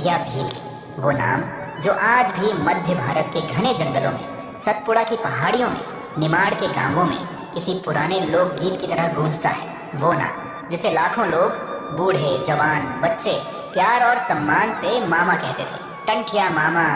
टंटिया भील की। वो नाम जो आज भी मध्य भारत के घने जंगलों में, सतपुड़ा की पहाड़ियों में, निमाड़ के गांवों में किसी पुराने लोकगीत की तरह गूंजता है। वो नाम जिसे लाखों लोग, बूढ़े जवान बच्चे, प्यार और सम्मान से मामा कहते थे। टंटिया मामा,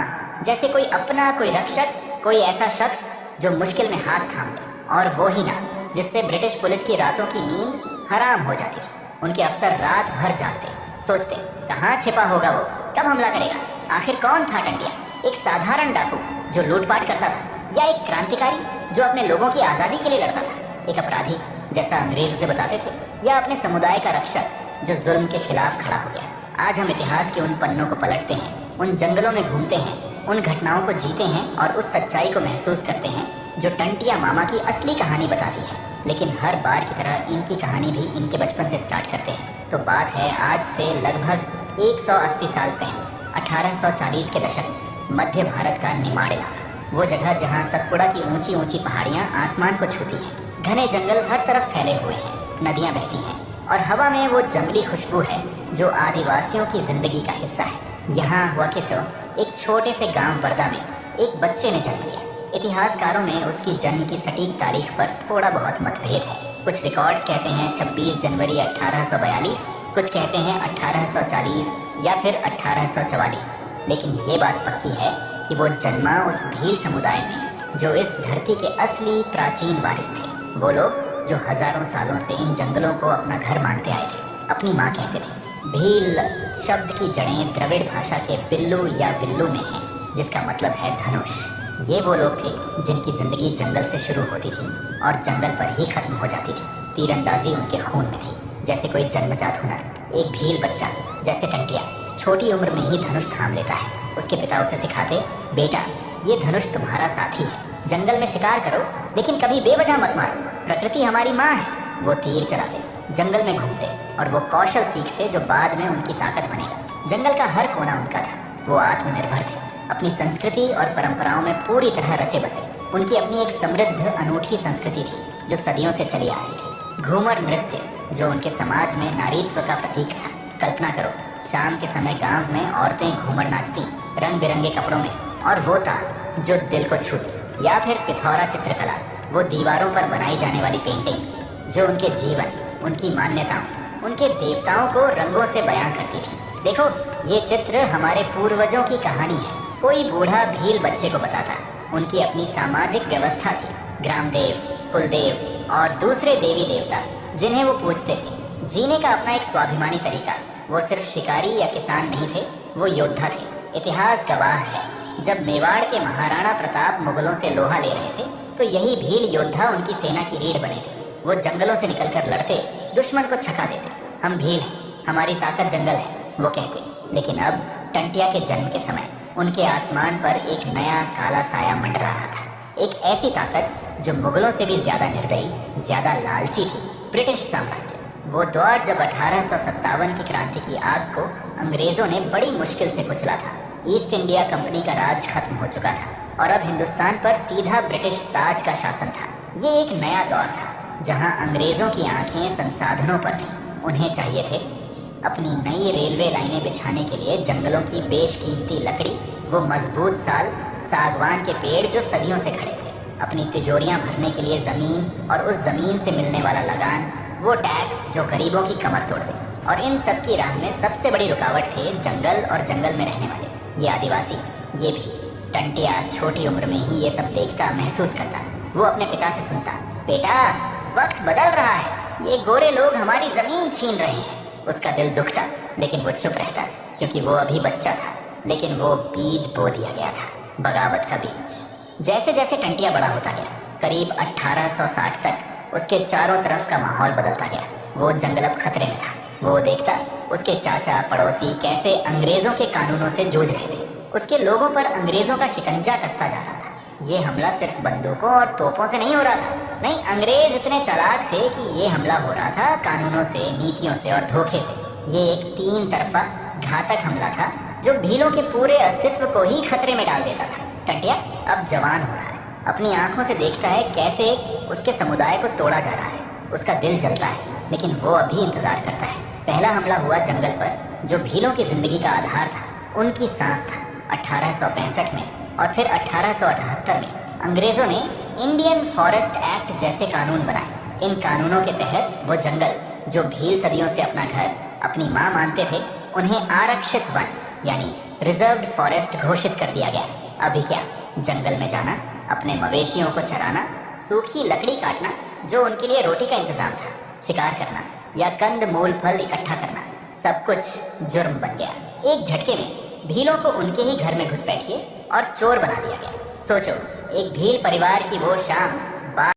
जैसे कोई अपना, कोई रक्षक, कोई ऐसा शख्स जो मुश्किल में हाथ थाम ले। और वो ही नाम जिससे ब्रिटिश पुलिस की रातों की नींद हराम हो जाती थी। उनके अफसर रात भर जागते, सोचते कहाँ छिपा होगा वो, कब हमला करेगा। आखिर कौन था टंटिया? एक साधारण डाकू जो लूटपाट करता था, या एक क्रांतिकारी जो अपने लोगों की आज़ादी के लिए लड़ता था? एक अपराधी जैसा अंग्रेज उसे बताते थे, या अपने समुदाय का रक्षक जो जुल्म के खिलाफ खड़ा हो गया? आज हम इतिहास के उन पन्नों को पलटते हैं, उन जंगलों में घूमते हैं, उन घटनाओं को जीते हैं और उस सच्चाई को महसूस करते हैं जो टंटिया मामा की असली कहानी बताती है। लेकिन हर बार की तरह इनकी कहानी भी इनके बचपन से स्टार्ट करते हैं। तो बात है आज से लगभग 180 साल पहले 1840 के दशक में मध्य भारत का निमाड़ इलाका। वो जगह जहाँ सतपुड़ा की ऊंची ऊंची पहाड़ियाँ आसमान को छूती हैं, घने जंगल हर तरफ फैले हुए हैं, नदियाँ बहती हैं और हवा में वो जंगली खुशबू है जो आदिवासियों की जिंदगी का हिस्सा है। यहाँ हुआ किसो एक छोटे से गांव बरदा में एक बच्चे ने जन्म लिया। इतिहासकारों में उसकी जन्म की सटीक तारीख पर थोड़ा बहुत मतभेद है। कुछ रिकॉर्ड्स कहते हैं 26 जनवरी 1842, कुछ कहते हैं 1840 या फिर 1844। लेकिन ये बात पक्की है कि वो जन्मा उस भील समुदाय में जो इस धरती के असली प्राचीन वारिस थे। वो लोग जो हजारों सालों से इन जंगलों को अपना घर मानते आए थे, अपनी माँ कहते थे। भील शब्द की जड़ें द्रविड़ भाषा के बिल्लू या विल्लू में हैं, जिसका मतलब है धनुष। ये वो लोग थे जिनकी जिंदगी जंगल से शुरू होती थी और जंगल पर ही खत्म हो जाती थी। तीरंदाजी उनके खून में थी, जैसे कोई जन्मजात हुनर। एक भील बच्चा जैसे टंटिया छोटी उम्र में ही धनुष थाम लेता है। उसके पिता उसे सिखाते, बेटा ये धनुष तुम्हारा साथी है, जंगल में शिकार करो लेकिन कभी बेवजह मत मारो, प्रकृति हमारी माँ है। वो तीर चलाते, जंगल में घूमते और वो कौशल सीखते जो बाद में उनकी ताकत बनेगा। जंगल का हर कोना उनका था। वो आत्मनिर्भर थे, अपनी संस्कृति और परंपराओं में पूरी तरह रचे बसे। उनकी अपनी एक समृद्ध अनूठी संस्कृति थी जो सदियों से चली आ रही थी। घूमर नृत्य जो उनके समाज में नारीत्व का प्रतीक था। कल्पना करो, शाम के समय गांव में औरतें घूमर नाचती रंग बिरंगे कपड़ों में, और वो ताल जो दिल को छूती। या फिर पिथौरा चित्रकला, वो दीवारों पर बनाई जाने वाली पेंटिंग्स जो उनके जीवन, उनकी मान्यताओं, उनके देवताओं को रंगों से बयां करती थी। देखो, ये चित्र हमारे पूर्वजों की कहानी है। कोई बूढ़ा भील बच्चे को बताता। उनकी अपनी सामाजिक व्यवस्था थी, ग्रामदेव, कुलदेव और दूसरे देवी देवता जिन्हें वो पूजते थे। जीने का अपना एक स्वाभिमानी तरीका। वो सिर्फ शिकारी या किसान नहीं थे, वो योद्धा थे। इतिहास गवाह है, जब मेवाड़ के महाराणा प्रताप मुगलों से लोहा ले रहे थे तो यही भील योद्धा उनकी सेना की रीढ़ बने थे। वो जंगलों से निकलकर लड़ते, दुश्मन को छका देते। हम भील हैं, हमारी ताकत जंगल है, वो कहते। लेकिन अब टंटिया के जन्म के समय उनके आसमान पर एक नया काला साया मंडरा रहा था। एक ऐसी ताकत जो मुगलों से भी ज्यादा निर्दयी, ज्यादा लालची थी, ब्रिटिश साम्राज्य। वो दौर जब 1857 की क्रांति की आग को अंग्रेजों ने बड़ी मुश्किल से कुचला था। ईस्ट इंडिया कंपनी का राज खत्म हो चुका था और अब हिंदुस्तान पर सीधा ब्रिटिश ताज का शासन था। ये एक नया दौर था जहां अंग्रेजों की आंखें संसाधनों पर थीं। उन्हें चाहिए थे अपनी नई रेलवे लाइनें बिछाने के लिए जंगलों की बेशकीमती लकड़ी, वो मजबूत साल सागवान के पेड़ जो सदियों से खड़े थे, अपनी तिजोरियां भरने के लिए ज़मीन और उस ज़मीन से मिलने वाला लगान, वो टैक्स जो गरीबों की कमर तोड़ दे। और इन सब की राह में सबसे बड़ी रुकावट थे जंगल और जंगल में रहने वाले ये आदिवासी। ये भी टंटिया छोटी उम्र में ही ये सब देखता, महसूस करता। वो अपने पिता से सुनता, बेटा वक्त बदल रहा है, ये गोरे लोग हमारी ज़मीन छीन रहे हैं। उसका दिल दुखता, लेकिन वो चुप रहता क्योंकि वो अभी बच्चा था। लेकिन वो बीज बो दिया गया था, बगावत का बीज। जैसे जैसे टंटिया बड़ा होता गया, करीब 1860 तक उसके चारों तरफ का माहौल बदलता गया। वो जंगल अब खतरे में था। वो देखता उसके चाचा पड़ोसी कैसे अंग्रेजों के कानूनों से जूझ रहे थे। उसके लोगों पर अंग्रेजों का शिकंजा कसता जा रहा था। ये हमला सिर्फ बंदूकों और तोपों से नहीं हो रहा था। नहीं, अंग्रेज इतने चालाक थे कि ये हमला हो रहा था कानूनों से, नीतियों से और धोखे से। ये एक 3 तरफा घातक हमला था जो भीलों के पूरे अस्तित्व को ही खतरे में डाल देता था। टंटिया अब जवान हो रहा है, अपनी आंखों से देखता है कैसे उसके समुदाय को तोड़ा जा रहा है। उसका दिल जलता है, लेकिन वो अभी इंतजार करता है। पहला हमला हुआ जंगल पर, जो भीलों की जिंदगी का आधार था। उनकी सांस था। 1865 में और फिर 1878 में अंग्रेजों ने इंडियन फॉरेस्ट एक्ट जैसे कानून बनाए। इन कानूनों के तहत वो जंगल जो भील सदियों से अपना घर, अपनी माँ मानते थे, उन्हें आरक्षित वन यानी रिजर्व्ड फॉरेस्ट घोषित कर दिया गया। अभी क्या, जंगल में जाना, अपने मवेशियों को चराना, सूखी लकड़ी काटना जो उनके लिए रोटी का इंतजाम था, शिकार करना या कंद मूल फल इकट्ठा करना, सब कुछ जुर्म बन गया। एक झटके में भीलों को उनके ही घर में घुसपैठिए और चोर बना दिया गया। सोचो, एक भील परिवार की वो शाम